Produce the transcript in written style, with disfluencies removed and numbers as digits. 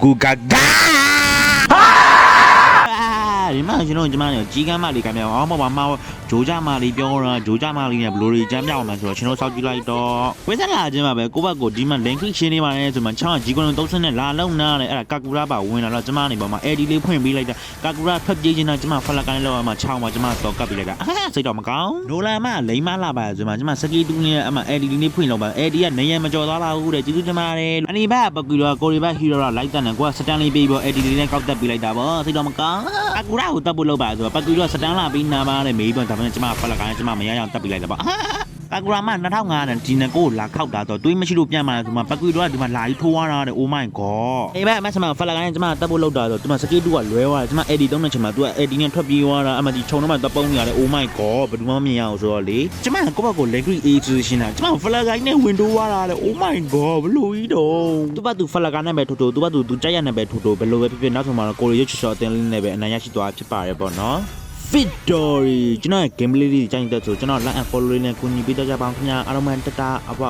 ကူကာဒီမှာကျွန်တော်ကြီးကမ်းမလေးကမြောင်းမဂျိုးကြမလေးပြောတော့ဂျိုးကြမလေးနဲ့ဘလိုတွေကြမ်းပြောင်းမှဆိုတော့ကျွန်တော်စောက်ကြည့်လိုက်တော့ဝိဇ္ဇာလာခြင်းမှာပဲကိုဘက်ကိုဒီမှာ link ရှင်းနေပါတယ်ဆိုမှချောင်းကြီးကုန်း30နဲ့လာလုံးနားတယ်အဲ့ဒါကာကူရာပါဝင်လာတော့ကျွန်မနေပေါ်မှာ AD လေးဖွင့်ပေးလိုက်တာကာကူရာထွက်ပြေးခြင်းတော့ကျွန်မဖလက်ကိုင်းလောက်မှာချောင်းမှာကျွန်မတော့ကပ်ပေးလိုက်တာစိတ်တော့မကောင်းနိုလာမလိမ့်မလာပါဆိုမှကျွန်မစကီတူးနဲ့အမ AD လေးဖွင့်လောက်ပါ AD ကနေရမကြော်သွားပါဘူးတဲ့ကျေးဇူးတင်ပါတယ်အနီဘက်ပကူရောကိုရီဘက်ဟီရိုလိုက်တဲ့နဲ့ကိုကစတန်လေးပေးပြီး AD လေးနဲ့ကောက်တက်ပေးလိုက်တာဗောစိတ်တော့မကောင်းကာကူရာကိုတက်ဖို့လောက်ပါဆိုတော့ပကူရောစတန်လာပြီးနာပါနဲ့မေးပြီးတော့ဒါမှကျွန်မဖလက်ကိုင်းကျွန်မမရအောင်တက်ပေးလိုက်တာဗောကာကူရာမ2005နဲ့ဒီနကိုလာခောက်တာတော့တွေးမရှိလို့ပြန်มาဆိုမှပကွေတော့ဒီမှာလာပြီးထိုးသွားတာတဲ့ Oh my god အေးပဲအမဆမဖလာကိုင်းကျွန်မတက်ဖို့လောက်တာဆိုဒီမှာစကေးတူကလွဲသွားတယ်ကျွန်မ AD သုံးနေချိန်မှာ तू က AD နဲ့ထွက်ပြေးသွားတာအမဒီခြုံတော့မှတပုံးနေရတယ် Oh my god ဘယ်သူမှမမြင်ရအောင်ဆိုတော့လေကျွန်မကိုယ့်ဘက်ကို Legree A ဆိုရှင်တာကျွန်မဖလာကိုင်းနဲ့ဝင်တိုးသွားတာတဲ့ Oh my god ဘလို့ကြီးတော့သူ့ဘက် तू ဖလာကိုင်းနဲ့ပဲထိုးသူ့ဘက် तू ကြက်ရနဲ့ပဲထိုးဘယ်လိုပဲဖြစ်ဖြစ်နောက်ဆုံးမှာတော့ကိုရီရွှေချော်တင်လေးနဲ့ပဲအနိုင်ရရှိသွားဖြစ်ပါတယ်ပေါ့နော်Victory ကျွန်တော် game လေးတွေကြိုက်တဲ့ဆိုကျွန်တော် like and follow လေးနဲ့ကူညီပေးကြပါအောင်ခင်ဗျာအားလုံးပဲတတအဘ